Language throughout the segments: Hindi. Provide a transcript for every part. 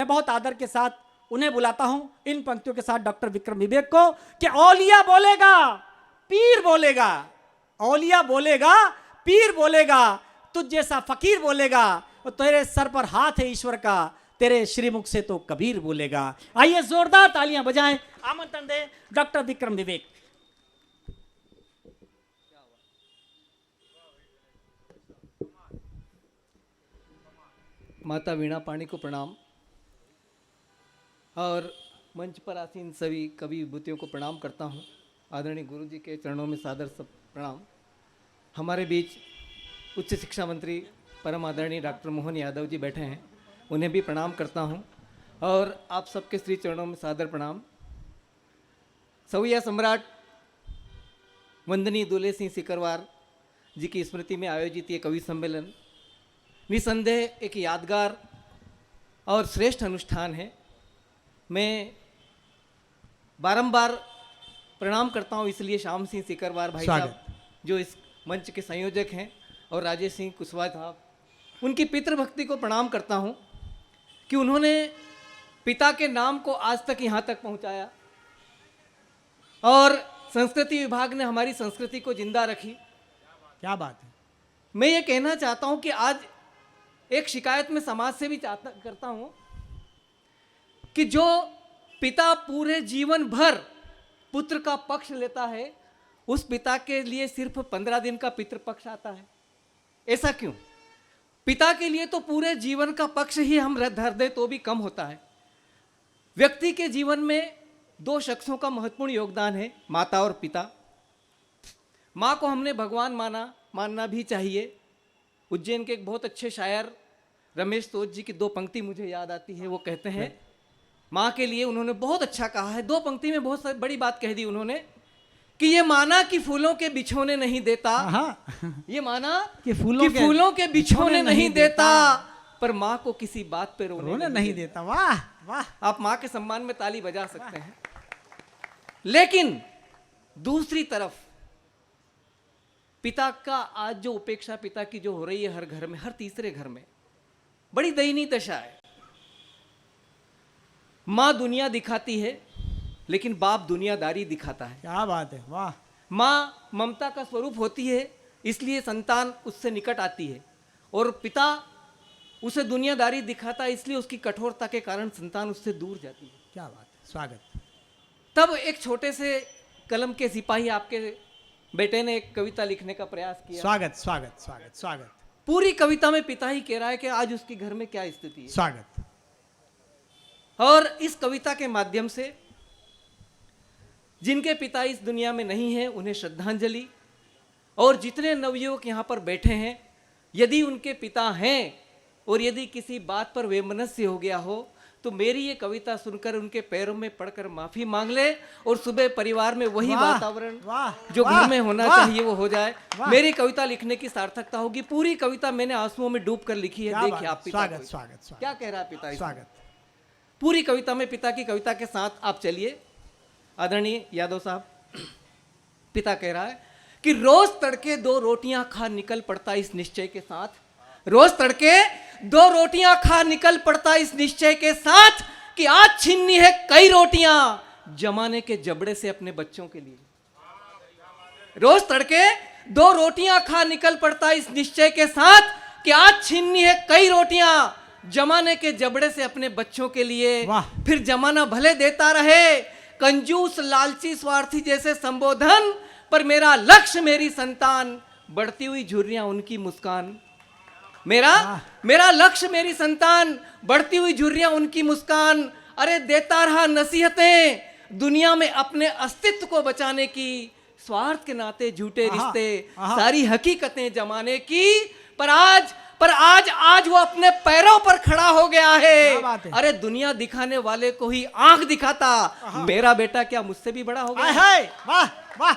बहुत आदर के साथ उन्हें बुलाता हूं इन पंक्तियों के साथ डॉक्टर विक्रम विवेक को कि औलिया बोलेगा पीर बोलेगा, औलिया बोलेगा पीर बोलेगा, तुझ जैसा फकीर बोलेगा, और तेरे सर पर हाथ है ईश्वर का, तेरे श्रीमुख से तो कबीर बोलेगा। आइए जोरदार तालियां बजाएं, आमंत्रण दें डॉक्टर विक्रम विवेक। माता वीणा पाणी को प्रणाम और मंच पर आसीन सभी कवि विभूतियों को प्रणाम करता हूँ। आदरणीय गुरु जी के चरणों में सादर सब प्रणाम। हमारे बीच उच्च शिक्षा मंत्री परम आदरणीय डॉक्टर मोहन यादव जी बैठे हैं, उन्हें भी प्रणाम करता हूँ और आप सबके श्री चरणों में सादर प्रणाम। सवैया सम्राट वंदनीय दुले सिंह सिकरवार जी की स्मृति में आयोजित ये कवि सम्मेलन निसंदेह एक यादगार और श्रेष्ठ अनुष्ठान है। मैं बारंबार प्रणाम करता हूँ इसलिए श्याम सिंह सिकरवार भाई साहब जो इस मंच के संयोजक हैं और राजेश सिंह कुशवाहा साहब, उनकी पितृभक्ति को प्रणाम करता हूँ कि उन्होंने पिता के नाम को आज तक यहाँ तक पहुँचाया और संस्कृति विभाग ने हमारी संस्कृति को जिंदा रखी। क्या बात है। मैं ये कहना चाहता हूँ कि आज एक शिकायत में समाज से भी करता हूँ कि जो पिता पूरे जीवन भर पुत्र का पक्ष लेता है, उस पिता के लिए सिर्फ 15 दिन का पितृपक्ष आता है। ऐसा क्यों? पिता के लिए तो पूरे जीवन का पक्ष ही हम धर दे तो भी कम होता है। व्यक्ति के जीवन में दो शख्सों का महत्वपूर्ण योगदान है, माता और पिता। माँ को हमने भगवान मानना भी चाहिए। उज्जैन के एक बहुत अच्छे शायर रमेश तोज जी की दो पंक्ति मुझे याद आती है। वो कहते हैं, माँ के लिए उन्होंने बहुत अच्छा कहा है, दो पंक्ति में बहुत बड़ी बात कह दी उन्होंने कि ये माना कि फूलों के बिछोने नहीं देता, ये माना कि फूलों के बिछोने नहीं देता, पर माँ को किसी बात पे रोने नहीं देता। वाह वाह। आप माँ के सम्मान में ताली बजा सकते हैं। लेकिन दूसरी तरफ पिता का आज जो उपेक्षा पिता की जो हो रही है हर घर में, हर तीसरे घर में, बड़ी दयनीय दशा है। माँ दुनिया दिखाती है लेकिन बाप दुनियादारी दिखाता है। क्या बात है। वाह। माँ ममता का स्वरूप होती है इसलिए संतान उससे निकट आती है, और पिता उसे दुनियादारी दिखाता है इसलिए उसकी कठोरता के कारण संतान उससे दूर जाती है। क्या बात है। स्वागत। तब एक छोटे से कलम के सिपाही आपके बेटे ने एक कविता लिखने का प्रयास किया। स्वागत स्वागत स्वागत स्वागत। पूरी कविता में पिता ही कह रहा है कि आज उसके घर में क्या स्थिति है। स्वागत। और इस कविता के माध्यम से जिनके पिता इस दुनिया में नहीं है उन्हें श्रद्धांजलि, और जितने नवयुवक यहाँ पर बैठे हैं यदि उनके पिता हैं और यदि किसी बात पर वैमनस्य हो गया हो तो मेरी ये कविता सुनकर उनके पैरों में पड़कर माफी मांग ले, और सुबह परिवार में वही वातावरण जो घर में होना चाहिए वो हो जाए। मेरी कविता लिखने की सार्थकता होगी। पूरी कविता मैंने आंसुओं में डूब कर लिखी है। देखिए आप पिता स्वागत स्वागत क्या कह रहा है पिता। स्वागत। पूरी कविता में पिता की कविता के साथ आप चलिए। आदरणीय यादव साहब, पिता कह रहा है कि रोज तड़के 2 रोटियां खा निकल पड़ता इस निश्चय के साथ, रोज तड़के 2 रोटियां खा निकल पड़ता इस निश्चय के साथ कि आज छीननी है कई रोटियां जमाने के जबड़े से अपने बच्चों के लिए। रोज तड़के 2 रोटियां खा निकल पड़ता इस निश्चय के साथ कि आज छीननी है कई रोटियां जमाने के जबड़े से अपने बच्चों के लिए। फिर जमाना भले देता रहे कंजूस लालची स्वार्थी जैसे संबोधन, पर मेरा लक्ष्य मेरी संतान, बढ़ती हुई झुर्रियां उनकी मुस्कान। मेरा लक्ष्य मेरी संतान, बढ़ती हुई झुर्रियां उनकी मुस्कान। अरे देता रहा नसीहतें दुनिया में अपने अस्तित्व को बचाने की, स्वार्थ के नाते झूठे रिश्ते, सारी हकीकतें जमाने की, पर आज वो अपने पैरों पर खड़ा हो गया है। अरे दुनिया दिखाने वाले को ही आंख दिखाता, मेरा बेटा क्या मुझसे भी बड़ा हो गया है। वाह वाह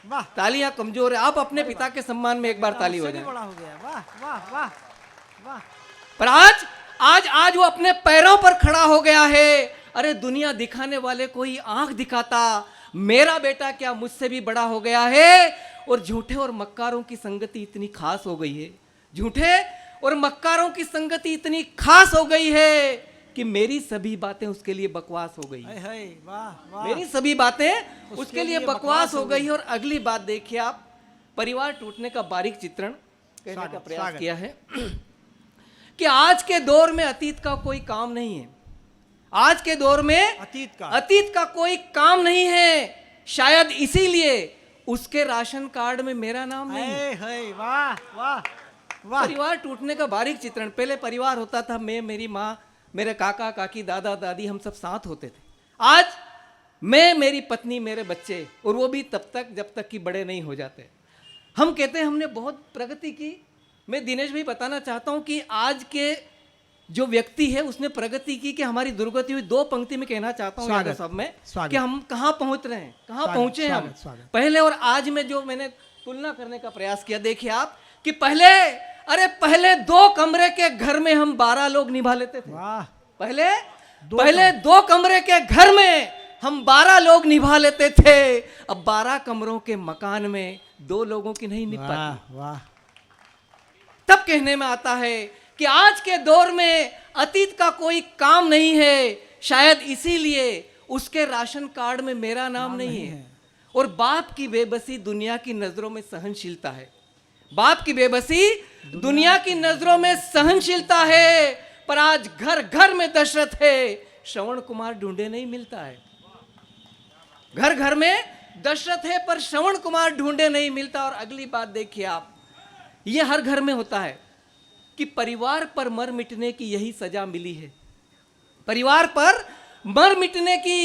वाह। तालियां कमजोर है, आप अपने पिता के सम्मान में एक बार ताली हो जाए। बड़ा हो गया। वाह वाह वाह वाह। पर आज वो अपने पैरों पर खड़ा हो गया है। अरे दुनिया दिखाने वाले को ही आंख दिखाता, मेरा बेटा क्या मुझसे भी बड़ा हो गया है। और झूठे और मक्कारों की संगति इतनी खास हो गई है, झूठे और मक्कारों की संगति इतनी खास हो गई है कि मेरी सभी बातें उसके लिए बकवास हो गई। हाय हाय, वाह वाह। मेरी सभी बातें उसके लिए बकवास हो गई। और अगली बात देखिए आप, परिवार टूटने का बारीक चित्रण कहने का प्रयास किया है कि आज के दौर में अतीत का कोई काम नहीं है। आज के दौर में अतीत का कोई काम नहीं है। शायद इसीलिए उसके राशन कार्ड में मेरा नाम नहीं है। हाय वाह वाह वाह। परिवार टूटने का बारीक चित्रण। पहले परिवार होता था, मैं, मेरी माँ, मेरे काका काकी, दादा दादी, हम सब साथ होते थे। आज मैं, मेरी पत्नी, मेरे बच्चे, और वो भी तब तक जब तक कि बड़े नहीं हो जाते। हम कहते हैं हमने बहुत प्रगति की। मैं दिनेश भाई बताना चाहता हूं कि आज के जो व्यक्ति है उसने प्रगति की कि हमारी दुर्गति हुई। दो पंक्ति में कहना चाहता हूं यादव साहब में कि हम कहां पहुंच रहे हैं, कहां पहुंचे हैं हम पहले और आज में। जो मैंने तुलना करने का प्रयास किया, देखिए आप कि पहले 2 कमरे के घर में हम 12 लोग निभा लेते थे। पहले 2 कमरे के घर में हम 12 लोग निभा लेते थे। अब 12 कमरों के मकान में 2 लोगों की नहीं निभ पाती। वाह। तब कहने में आता है कि आज के दौर में अतीत का कोई काम नहीं है। शायद इसीलिए उसके राशन कार्ड में मेरा नाम नहीं है। और बाप की बेबसी दुनिया की नजरों में सहनशीलता है। बाप की बेबसी दुनिया की नजरों में सहनशीलता है। पर आज घर घर में दशरथ है, श्रवण कुमार ढूंढे नहीं मिलता है। घर घर में दशरथ है पर श्रवण कुमार ढूंढे नहीं मिलता। और अगली बात देखिए आप, ये हर घर में होता है कि परिवार पर मर मिटने की यही सजा मिली है। परिवार पर मर मिटने की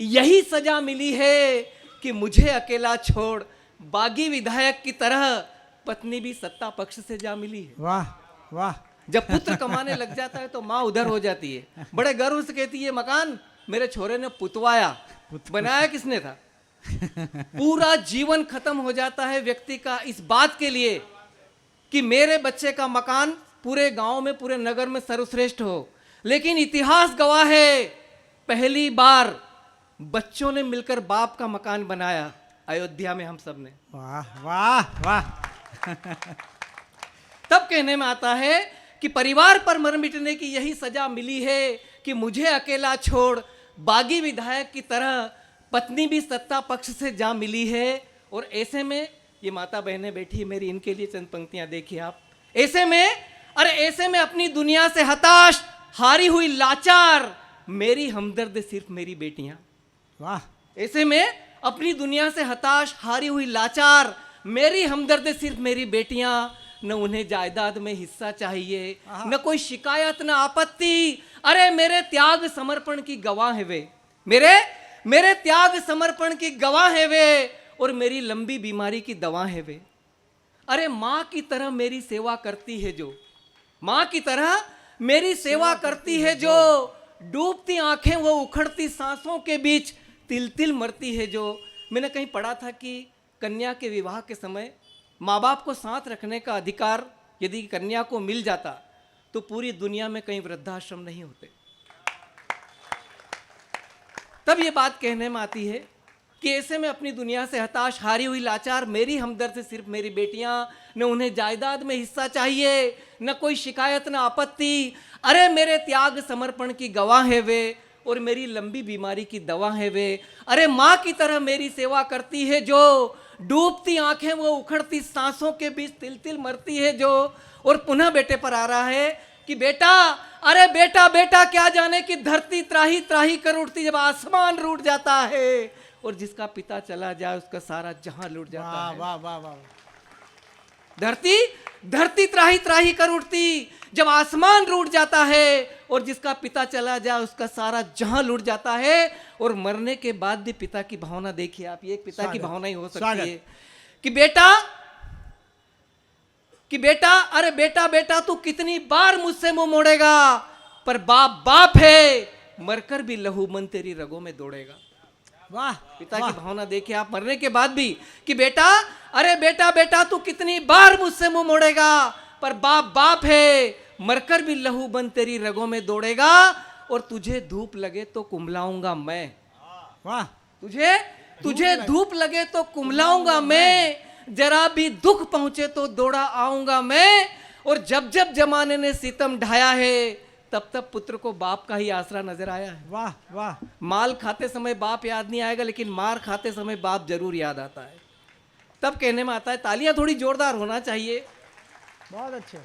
यही सजा मिली है कि मुझे अकेला छोड़ बागी विधायक की तरह पत्नी भी सत्ता पक्ष से जा मिली है। वाह वाह। जब पुत्र कमाने लग जाता है तो माँ उधर हो जाती है, बड़े गर्व से कहती है मकान मेरे छोरे ने पुतवाया। बनाया किसने था? पूरा जीवन खत्म हो जाता है व्यक्ति का इस बात के लिए कि मेरे बच्चे का मकान पूरे गांव में, पूरे नगर में सर्वश्रेष्ठ हो। लेकिन इतिहास गवाह है, पहली बार बच्चों ने मिलकर बाप का मकान बनाया अयोध्या में हम सब ने। वाह वाह वाह। तब कहने में आता है कि परिवार पर मर मिटने की यही सजा मिली है कि मुझे अकेला छोड़ बागी विधायक की तरह पत्नी भी सत्ता पक्ष से जा मिली है। और ऐसे में ये माता बहनें बैठी मेरी, इनके लिए चंद पंक्तियां देखिए आप। ऐसे में अपनी दुनिया से हताश, हारी हुई लाचार, मेरी हमदर्द सिर्फ मेरी बेटियां। वाह। ऐसे में अपनी दुनिया से हताश, हारी हुई लाचार, मेरी हमदर्द सिर्फ मेरी बेटियां। न उन्हें जायदाद में हिस्सा चाहिए, न कोई शिकायत, न आपत्ति। अरे मेरे त्याग समर्पण की गवाह है वे, मेरे त्याग समर्पण की गवाह है वे, और मेरी लंबी बीमारी की दवा है वे। अरे माँ की तरह मेरी सेवा करती है जो, माँ की तरह मेरी सेवा करती है जो, डूबती आंखें वो उखड़ती सांसों के बीच तिल तिल मरती है जो। मैंने कहीं पढ़ा था कि कन्या के विवाह के समय माँ बाप को साथ रखने का अधिकार यदि कन्या को मिल जाता तो पूरी दुनिया में कहीं वृद्धाश्रम नहीं होते। तब ये बात कहने में आती है कि ऐसे में अपनी दुनिया से हताश, हारी हुई लाचार, मेरी हमदर्द से सिर्फ मेरी बेटियां, न उन्हें जायदाद में हिस्सा चाहिए, न कोई शिकायत, न आपत्ति। अरे मेरे त्याग समर्पण की गवाह है वे, और मेरी लंबी बीमारी की दवा है वे। अरे माँ की तरह मेरी सेवा करती है जो, डूबती आंखें वो उखड़ती सांसों के बीच तिल तिल मरती है जो। और पुनः बेटे पर आ रहा है कि बेटा, अरे बेटा बेटा क्या जाने कि धरती त्राही त्राही कर उठती जब आसमान रूठ जाता है, और जिसका पिता चला जाए उसका सारा जहां लूट जाता है। वाह वाह वाह। धरती त्राही त्राही कर उठती जब आसमान रूठ जाता है, और जिसका पिता चला जाए उसका सारा जहां लूट जाता है। और मरने के बाद भी पिता की भावना देखिए आप, ये एक पिता की भावना ही हो सकती है कि बेटा अरे बेटा बेटा तू कितनी बार मुझसे मुंह मोड़ेगा, पर बाप बाप है, मरकर भी लहू मन तेरी रगों में दौड़ेगा। वाह। पिता की भावना देखिए आप मरने के बाद भी कि बेटा अरे बेटा बेटा तू कितनी बार मुझसे मुंह मोड़ेगा, पर बाप बाप है, मरकर भी लहू बन तेरी रगों में दौड़ेगा। और तुझे धूप लगे तो कुम्हलाऊंगा मैं। वाह। तुझे धूप लगे तो कुम्हलाऊंगा मैं, जरा भी दुख पहुंचे तो दौड़ा आऊंगा मैं। और जब जब जमाने ने सितम ढाया है तब तक पुत्र को बाप का ही आसरा नजर आया है। वाह वाह, माल खाते समय बाप याद नहीं आएगा, लेकिन मार खाते समय बाप जरूर याद आता है। तब कहने में आता है, तालियां थोड़ी जोरदार होना चाहिए, बहुत अच्छे।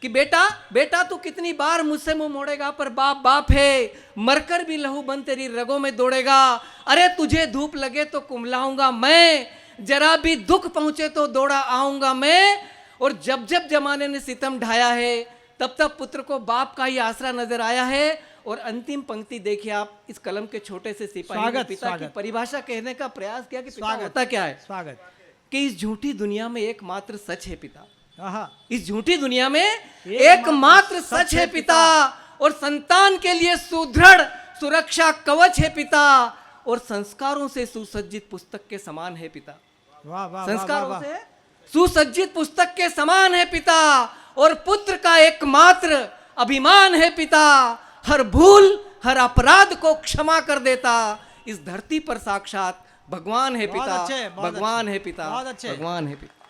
कि बेटा बेटा तू कितनी बार मुझसे मुंह मोड़ेगा, पर बाप बाप है, मरकर भी लहू बन तेरी रगों में दौड़ेगा। अरे तुझे धूप लगे तो कुमलाऊंगा मैं, जरा भी दुख पहुंचे तो दौड़ा आऊंगा मैं। और जब जब जमाने ने सितम ढाया है, तब तक पुत्र को बाप का ही आसरा नजर आया है। और अंतिम पंक्ति देखिए आप, इस कलम के छोटे से सिपाही ने पिता की परिभाषा कहने का प्रयास किया कि पिता होता क्या है। स्वागत। कि इस झूठी दुनिया में एकमात्र सच है पिता। आहा, इस झूठी दुनिया में एकमात्र सच है पिता, और संतान के लिए सुदृढ़ सुरक्षा कवच है पिता, और संस्कारों से सुसज्जित पुस्तक के समान है पिता। वाह वाह, संस्कारों से सुसज्जित पुस्तक के समान है पिता, और पुत्र का एकमात्र अभिमान है पिता। हर भूल हर अपराध को क्षमा कर देता, इस धरती पर साक्षात भगवान है पिता, भगवान है पिता, भगवान है पिता।